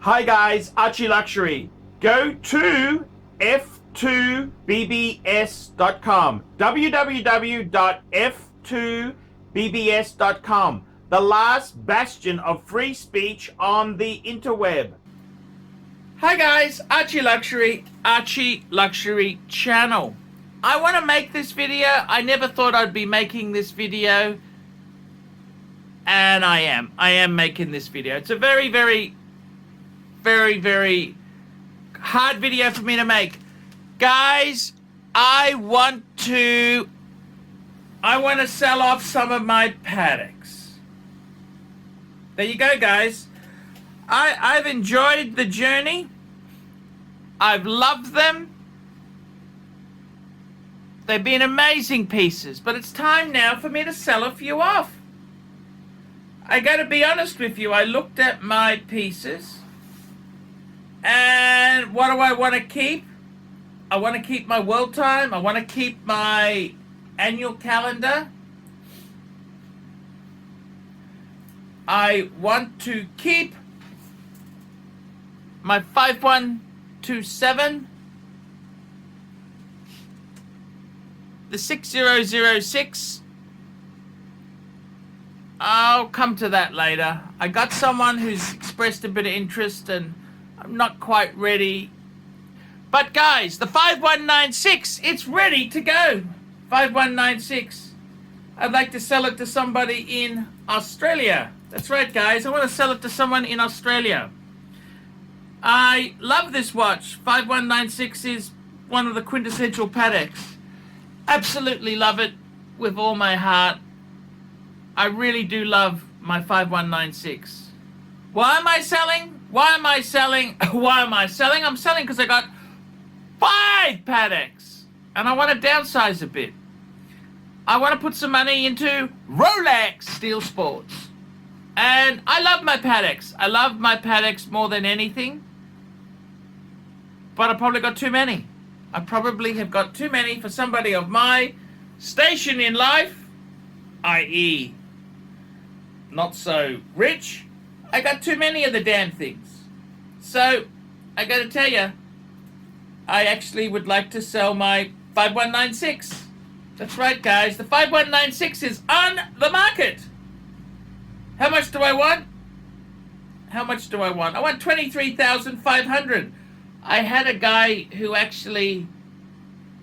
Hi guys, ArchieLuxury. Go to f2bbs.com. www.f2bbs.com. The last bastion of free speech on the interweb. Hi guys, ArchieLuxury, ArchieLuxury channel. I want to make this video. I never thought I'd be making this video. And I am making this video. It's a very hard video for me to make. Guys, I want to sell off some of my Pateks. There you go, guys. I've enjoyed the journey. I've loved them. They've been amazing pieces, but it's time now for me to sell a few off. I gotta be honest with you, I looked at my pieces, and what do I want to keep? I want to keep my world time, I want to keep my annual calendar, I want to keep my 5127, the 6006. I'll come to that later. I got someone who's expressed a bit of interest and I'm not quite ready. But guys, the 5196, it's ready to go. 5196. I'd like to sell it to somebody in Australia. That's right, guys. I want to sell it to someone in Australia. I love this watch. 5196 is one of the quintessential Pateks. Absolutely love it with all my heart. I really do love my 5196. Why am I selling? Why am I selling? Why am I selling? I'm selling because I got 5 Pateks and I want to downsize a bit. I want to put some money into Rolex Steel Sports. And I love my Pateks. I love my Pateks more than anything. But I probably got too many. I probably have got too many for somebody of my station in life, i.e. not so rich. I got too many of the damn things. So, I gotta tell you, I actually would like to sell my 5196. That's right, guys. The 5196 is on the market. How much do I want? How much do I want? I want 23,500. I had a guy who actually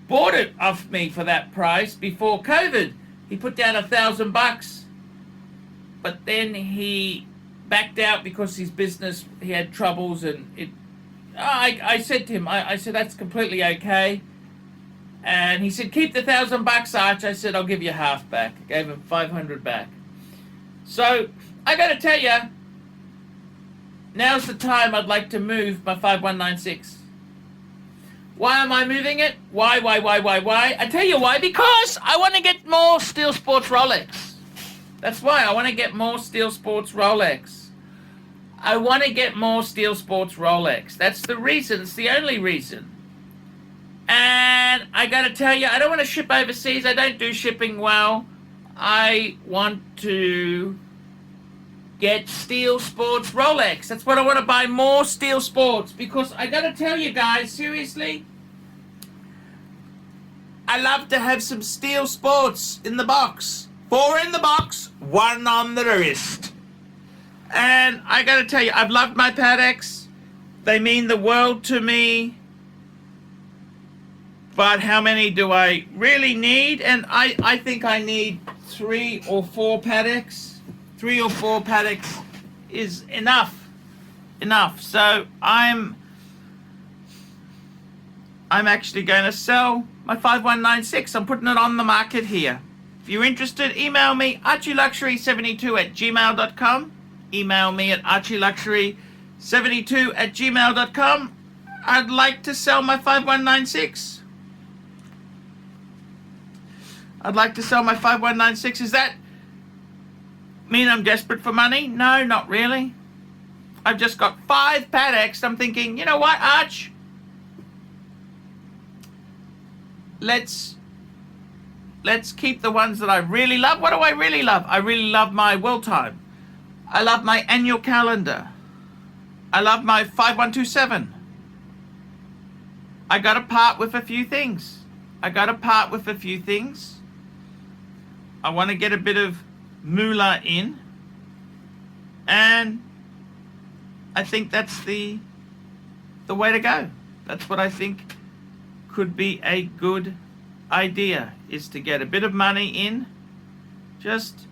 bought it off me for that price before COVID. He put down $1,000, but then he backed out because his business, he had troubles, and I said to him, I said, that's completely okay. And he said, keep the $1,000, Arch. I said, I'll give you half back. I gave him 500 back. So I got to tell you, now's the time I'd like to move my 5196. Why am I moving it? Why? I tell you why. Because I want to get more Steel Sports Rolex. That's why. I want to get more Steel Sports Rolex. I want to get more Steel Sports Rolex. That's the reason. It's the only reason. And I got to tell you, I don't want to ship overseas. I don't do shipping well. I want to get Steel Sports Rolex. That's what I want to buy, more Steel Sports. Because I got to tell you guys, seriously, I love to have some Steel Sports in the box. 4 in the box, 1 on the wrist. And I got to tell you, I've loved my Pateks. They mean the world to me. But how many do I really need? And I think I need 3 or 4 Pateks. 3 or 4 Pateks is enough. So I'm actually going to sell my 5196. I'm putting it on the market here. If you're interested, email me ArchieLuxury72@gmail.com. Email me at ArchieLuxury72@gmail.com. I'd like to sell my 5196. I'd like to sell my 5196. Is that mean I'm desperate for money? No, not really. I've just got 5 Pateks. I'm thinking, you know what, Arch? Let's keep the ones that I really love. What do I really love? I really love my world time. I love my annual calendar. I love my 5127. I got to part with a few things. I want to get a bit of moolah in. And I think that's the way to go. That's what I think could be a good idea, is to get a bit of money in. Just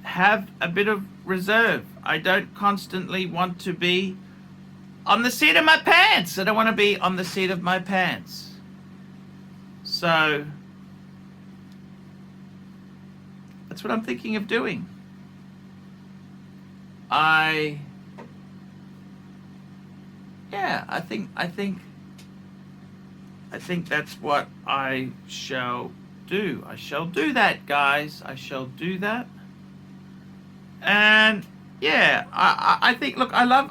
have a bit of reserve. I don't constantly want to be on the seat of my pants. I don't want to be on the seat of my pants. So that's what I'm thinking of doing. I think that's what I shall do. I shall do that, guys. I shall do that. And yeah, I think, look, I love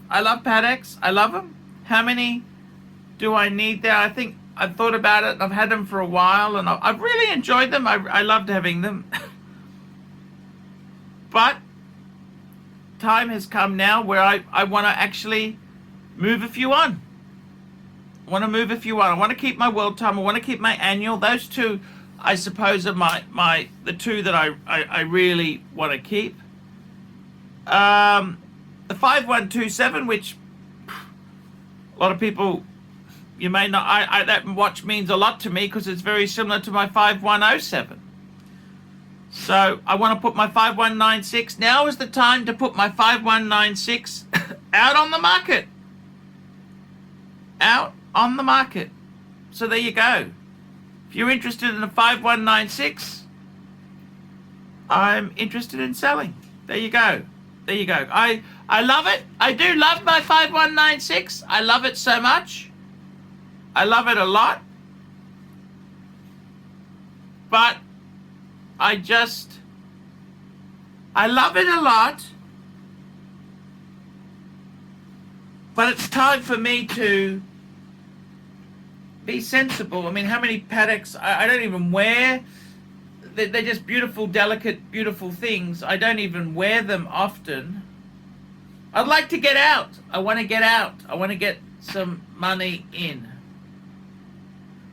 Pateks. I love them. How many do I need there? I think I've thought about it. I've had them for a while, and I've really enjoyed them. I loved having them. But time has come now where I want to actually move a few on. I want to keep my world time. I want to keep my annual. Those two, I suppose, are the two that I really want to keep. The 5127, which a lot of people, you may not, that watch means a lot to me because it's very similar to my 5107. So I want to put my 5196. Now is the time to put my 5196 out on the market. So there you go. If you're interested in a 5196, I'm interested in selling. There you go. I love it. I do love my 5196. I love it so much. I love it a lot. But I love it a lot. But it's time for me to be sensible. I mean, how many Pateks I don't even wear. They're just beautiful, delicate, beautiful things. I don't even wear them often. I'd like to get out. I want to get out. I want to get some money in.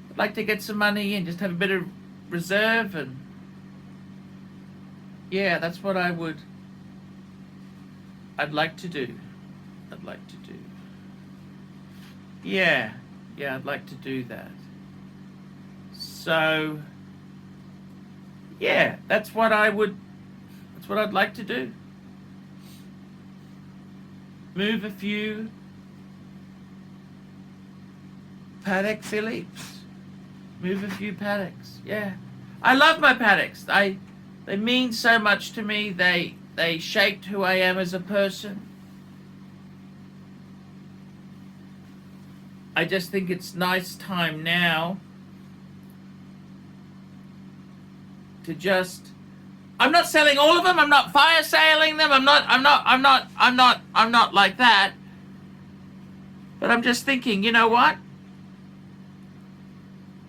I'd like to get some money in. Just have a bit of reserve, and yeah, that's what I'd like to do. Yeah, I'd like to do that. So yeah, that's what I'd like to do. Move a few Patek Philippes. Yeah. I love my Pateks. They mean so much to me. They shaped who I am as a person. I just think it's nice time now to just, I'm not selling all of them. I'm not fire sailing them. I'm not like that. But I'm just thinking, you know what?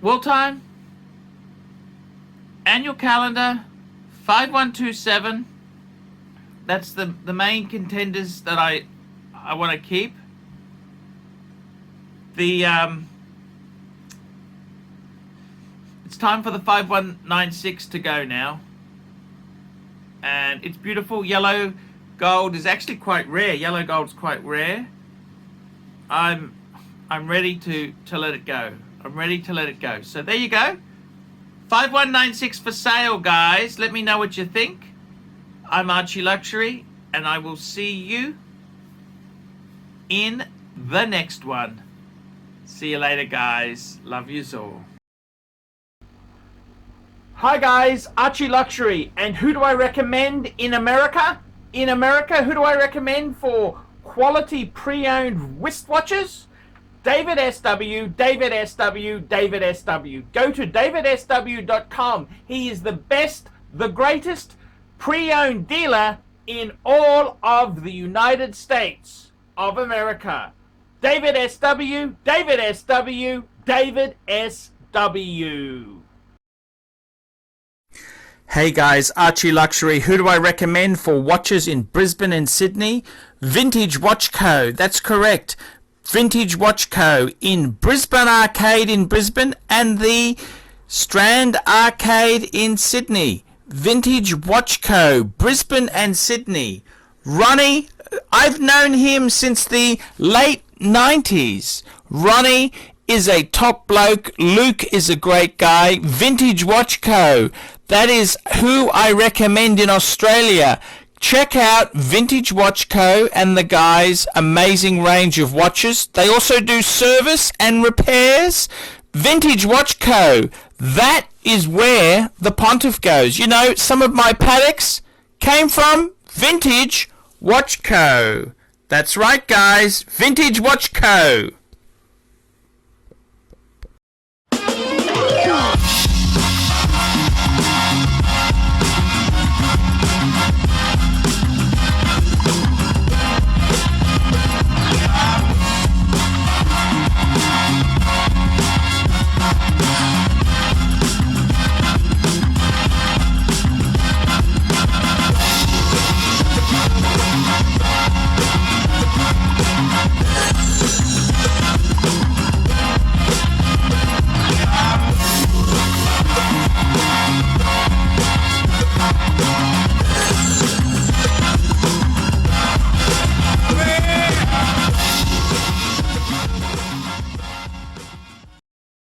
World time, annual calendar, 5127. That's the main contenders that I want to keep. It's time for the 5196 to go now. And it's beautiful. Yellow gold is actually quite rare. Yellow gold's quite rare. I'm ready to let it go. So there you go. 5196 for sale, guys. Let me know what you think. I'm ArchieLuxury, and I will see you in the next one. See you later, guys. Love yous all. Hi guys, ArchieLuxury, and who do I recommend in America? In America, who do I recommend for quality pre-owned wristwatches? David SW. Go to davidsw.com. He is the best, the greatest pre-owned dealer in all of the United States of America. David SW. Hey guys, Archie Luxury. Who do I recommend for watches in Brisbane and Sydney? Vintage Watch Co. That's correct. Vintage Watch Co. in Brisbane Arcade in Brisbane and the Strand Arcade in Sydney. Vintage Watch Co. Brisbane and Sydney. Ronnie, I've known him since the late 90s. Ronnie is a top bloke. Luke is a great guy. Vintage Watch Co. That is who I recommend in Australia. Check out Vintage Watch Co. and the guys' amazing range of watches. They also do service and repairs. Vintage Watch Co. That is where the Pontiff goes. You know, some of my Pateks came from Vintage Watch Co. That's right, guys. Vintage Watch Co.